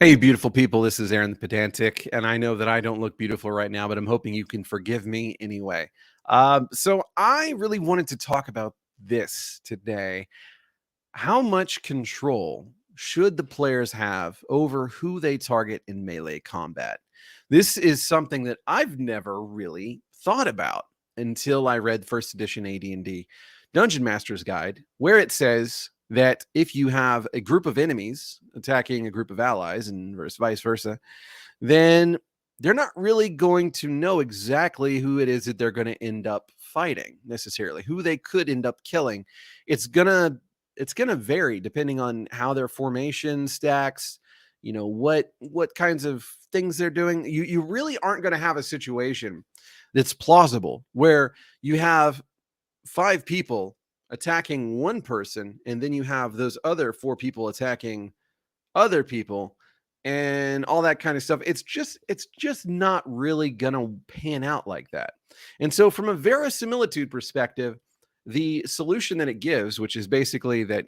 Hey, beautiful people. This is Aaron the Pedantic, and I know that I don't look beautiful right now, but I'm hoping you can forgive me anyway. So, I really wanted to talk about this today. How much control should the players have over who they target in melee combat? This is something that I've never really thought about until I read first edition AD&D Dungeon Master's Guide, where it says that if you have a group of enemies attacking a group of allies and vice versa, then they're not really going to know exactly who it is that they're going to end up fighting necessarily, who they could end up killing. It's gonna it's gonna vary depending on how their formation stacks, what kinds of things they're doing. You really aren't going to have a situation that's plausible where you have five people attacking one person and then you have those other four people attacking other people and all that kind of stuff. It's just not really gonna pan out like that. And so from a verisimilitude perspective, the solution that it gives, which is basically that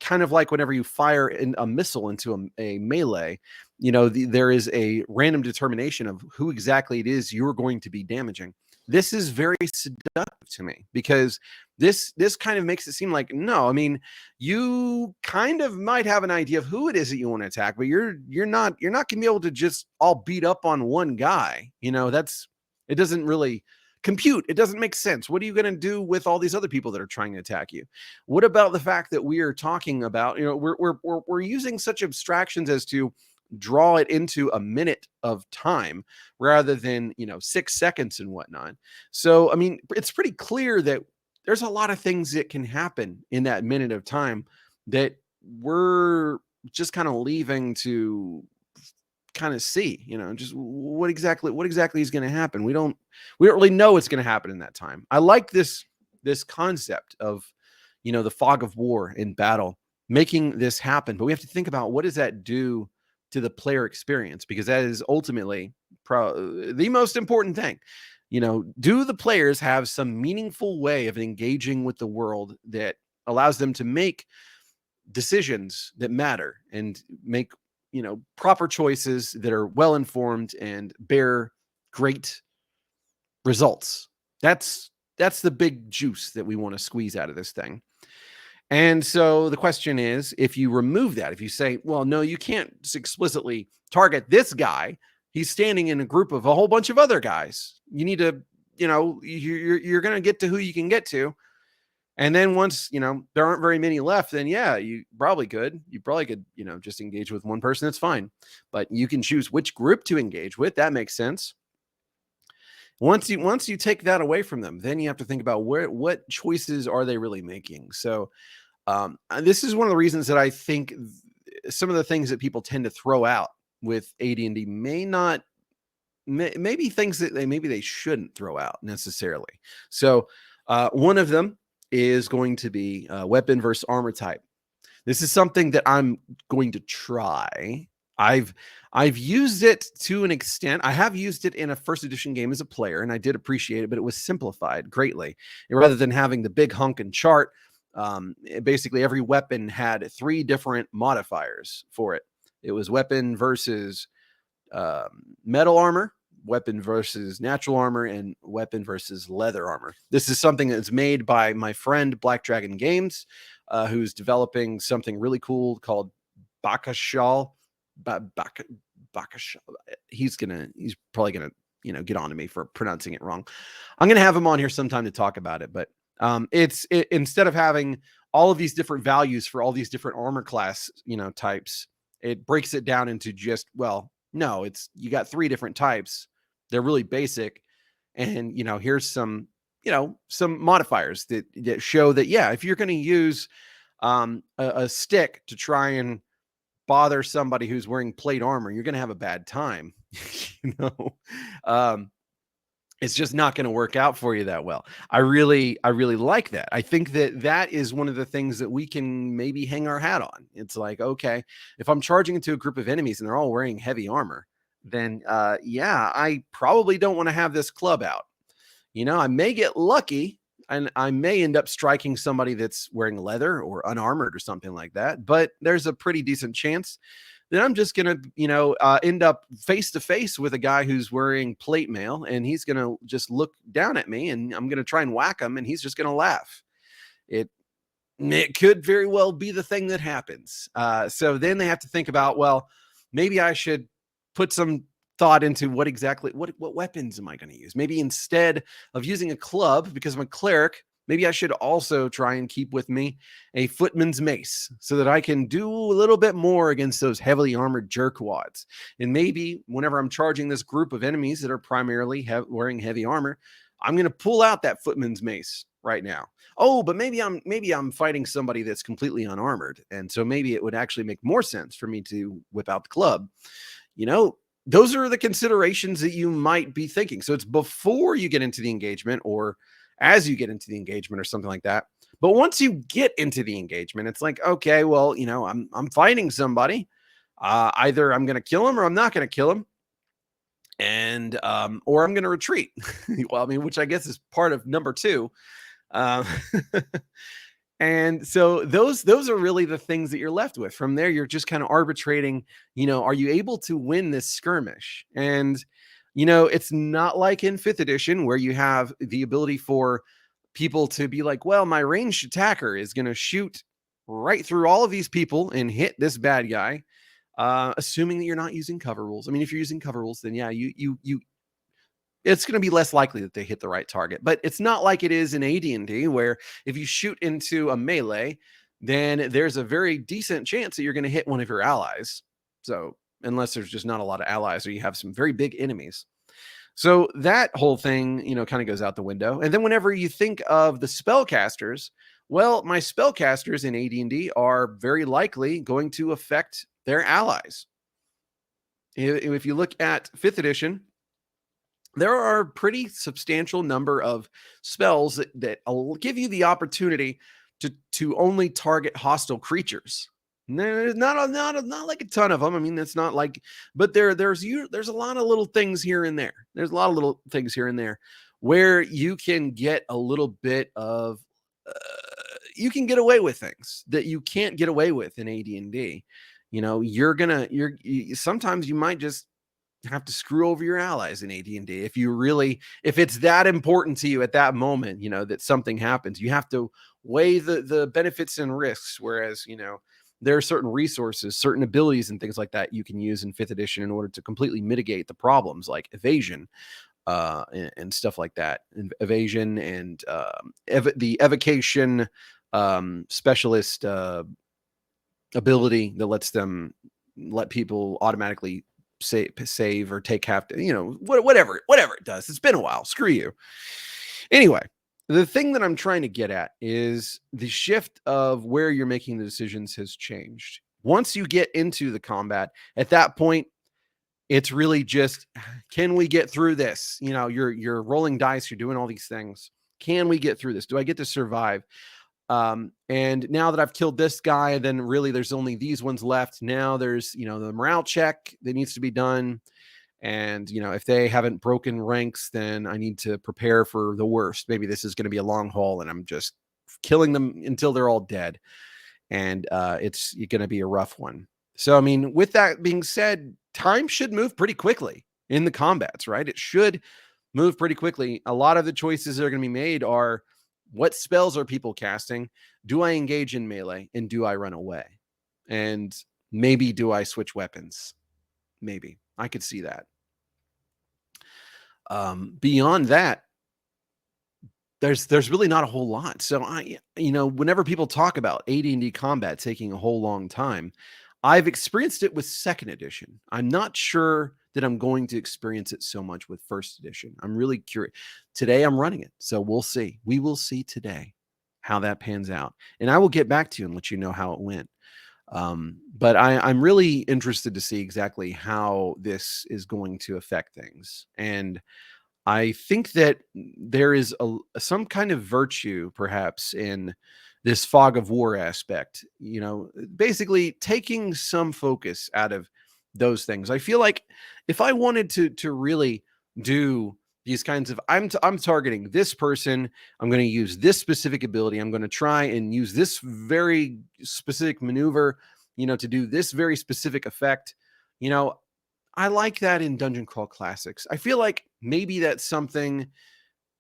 kind of like whenever you fire a missile into a melee, there is a random determination of who exactly it is you're going to be damaging. This is very seductive to me because this kind of makes it seem like, no, I mean, you kind of might have an idea of who it is that you want to attack, but you're not gonna be able to just all beat up on one guy. It doesn't really compute. It doesn't make sense. What are you going to do with all these other people that are trying to attack you? What about the fact that we are talking about, we're using such abstractions as to draw it into a minute of time rather than 6 seconds and whatnot. So I mean, it's pretty clear that there's a lot of things that can happen in that minute of time that we're just kind of leaving to kind of see, just what exactly is going to happen. We don't really know what's going to happen in that time. I like this concept of the fog of war in battle making this happen, but we have to think about what does that do to the player experience, because that is ultimately the most important thing. Do the players have some meaningful way of engaging with the world that allows them to make decisions that matter and make proper choices that are well informed and bear great results? That's the big juice that we want to squeeze out of this thing. And so the question is, if you remove that, if you say, well, no, you can't explicitly target this guy, he's standing in a group of a whole bunch of other guys. You need to, you're going to get to who you can get to. And then once, there aren't very many left, then yeah, you probably could, just engage with one person. That's fine. But you can choose which group to engage with. That makes sense. Once you take that away from them, then you have to think about what choices are they really making. So this is one of the reasons that I think some of the things that people tend to throw out with AD&D maybe things that they shouldn't throw out necessarily. So one of them is going to be weapon versus armor type. This is something that I'm going to try. I've used it to an extent. I have used it in a first edition game as a player, and I did appreciate it, but it was simplified greatly. And rather than having the big hunkin' chart, basically every weapon had 3 different modifiers for it. It was weapon versus metal armor, weapon versus natural armor, and weapon versus leather armor. This is something that's made by my friend Black Dragon Games, who's developing something really cool called Bakashal. He's probably gonna get on to me for pronouncing it wrong. I'm gonna have him on here sometime to talk about it. But instead of having all of these different values for all these different armor class types, it breaks it down into just, well, no, you got 3 different types. They're really basic, and here's some modifiers that show that, yeah, if you're going to use a stick to try and bother somebody who's wearing plate armor, you're going to have a bad time. It's just not going to work out for you that well. I really like that. I think that is one of the things that we can maybe hang our hat on. It's like, okay, if I'm charging into a group of enemies and they're all wearing heavy armor, then yeah, I probably don't want to have this club out. I may get lucky and I may end up striking somebody that's wearing leather or unarmored or something like that, but there's a pretty decent chance then I'm just going to, end up face to face with a guy who's wearing plate mail, and he's going to just look down at me, and I'm going to try and whack him, and he's just going to laugh. It it could very well be the thing that happens. So then they have to think about, well, maybe I should put some thought into what weapons am I going to use? Maybe instead of using a club, because I'm a cleric, maybe I should also try and keep with me a footman's mace so that I can do a little bit more against those heavily armored jerkwads. And maybe whenever I'm charging this group of enemies that are primarily wearing heavy armor, I'm going to pull out that footman's mace right now. Oh, but maybe I'm fighting somebody that's completely unarmored, and so maybe it would actually make more sense for me to whip out the club. You know, those are the considerations that you might be thinking. So it's before you get into the engagement, or as you get into the engagement, or something like that. But once you get into the engagement, it's like, okay, well, I'm fighting somebody. Either I'm going to kill him or I'm not going to kill him, and or I'm going to retreat. Well, I mean, which I guess is part of number two. Um, and so those are really the things that you're left with. From there, you're just kind of arbitrating, are you able to win this skirmish? And, it's not like in 5th edition where you have the ability for people to be like, well, my ranged attacker is going to shoot right through all of these people and hit this bad guy. Assuming that you're not using cover rules. I mean, if you're using cover rules, then yeah, you it's going to be less likely that they hit the right target. But it's not like it is in AD&D, where if you shoot into a melee, then there's a very decent chance that you're going to hit one of your allies. So unless there's just not a lot of allies, or you have some very big enemies. So that whole thing, kind of goes out the window. And then whenever you think of the spellcasters, well, my spellcasters in AD&D are very likely going to affect their allies. If you look at 5th edition, there are a pretty substantial number of spells that give you the opportunity to only target hostile creatures. There's not like a ton of them. I mean, that's not like, but there's a lot of little things here and there. There's a lot of little things here and there where you can get a little bit of, you can get away with things that you can't get away with in AD&D. Sometimes you might just have to screw over your allies in AD&D. If it's that important to you at that moment, that something happens, you have to weigh the benefits and risks. Whereas, there are certain resources, certain abilities and things like that you can use in 5th edition in order to completely mitigate the problems, like evasion, and stuff like that. Evasion and the evocation specialist ability that let people automatically save or take half, whatever it does. It's been a while. Screw you. Anyway, the thing that I'm trying to get at is the shift of where you're making the decisions has changed. Once you get into the combat, at that point, it's really just, can we get through this? You're rolling dice, you're doing all these things. Can we get through this? Do I get to survive? And now that I've killed this guy, then really there's only these ones left. Now there's, the morale check that needs to be done. And, if they haven't broken ranks, then I need to prepare for the worst. Maybe this is going to be a long haul and I'm just killing them until they're all dead. And it's going to be a rough one. So, I mean, with that being said, time should move pretty quickly in the combats, right? It should move pretty quickly. A lot of the choices that are going to be made are, what spells are people casting? Do I engage in melee? And do I run away? And maybe do I switch weapons? Maybe. I could see that. Beyond that, there's really not a whole lot. So whenever people talk about AD&D combat taking a whole long time, I've experienced it with 2nd edition. I'm not sure that I'm going to experience it so much with 1st edition. I'm really curious. Today I'm running it, so we'll see. We will see today how that pans out, and I will get back to you and let you know how it went. But I'm really interested to see exactly how this is going to affect things. And I think that there is some kind of virtue perhaps in this fog of war aspect, basically taking some focus out of those things. I feel like if I wanted to really do these kinds of, I'm targeting this person, I'm going to use this specific ability, I'm going to try and use this very specific maneuver, to do this very specific effect. You know, I like that in Dungeon Crawl Classics. I feel like maybe that's something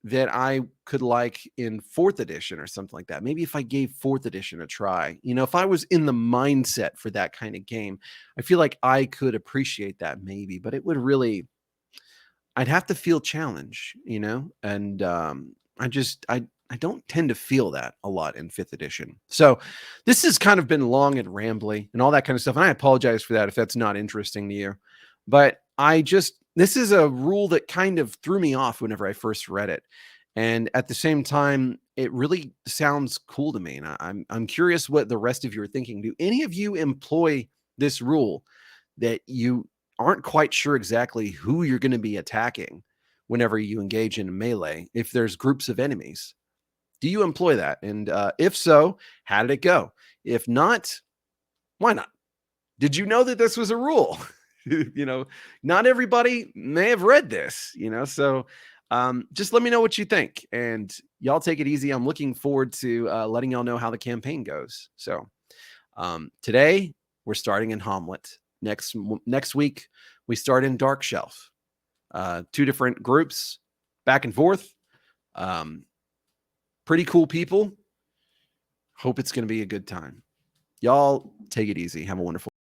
that I could like in 4th edition or something like that. Maybe if I gave 4th edition a try, if I was in the mindset for that kind of game, I feel like I could appreciate that maybe, but it would really, I'd have to feel challenge, and I don't tend to feel that a lot in 5th edition. So this has kind of been long and rambly and all that kind of stuff. And I apologize for that if that's not interesting to you. But this is a rule that kind of threw me off whenever I first read it. And at the same time, it really sounds cool to me. And I'm curious what the rest of you are thinking. Do any of you employ this rule that you aren't quite sure exactly who you're going to be attacking whenever you engage in melee if there's groups of enemies? Do you employ that? And if so, how did it go? If not, why not? Did you know that this was a rule? Not everybody may have read this, so just let me know what you think, and y'all take it easy. I'm looking forward to letting y'all know how the campaign goes. So today we're starting in Hamlet. Next week we start in Dark Shelf. 2 different groups, back and forth. Pretty cool people. Hope it's going to be a good time. Y'all take it easy. Have a wonderful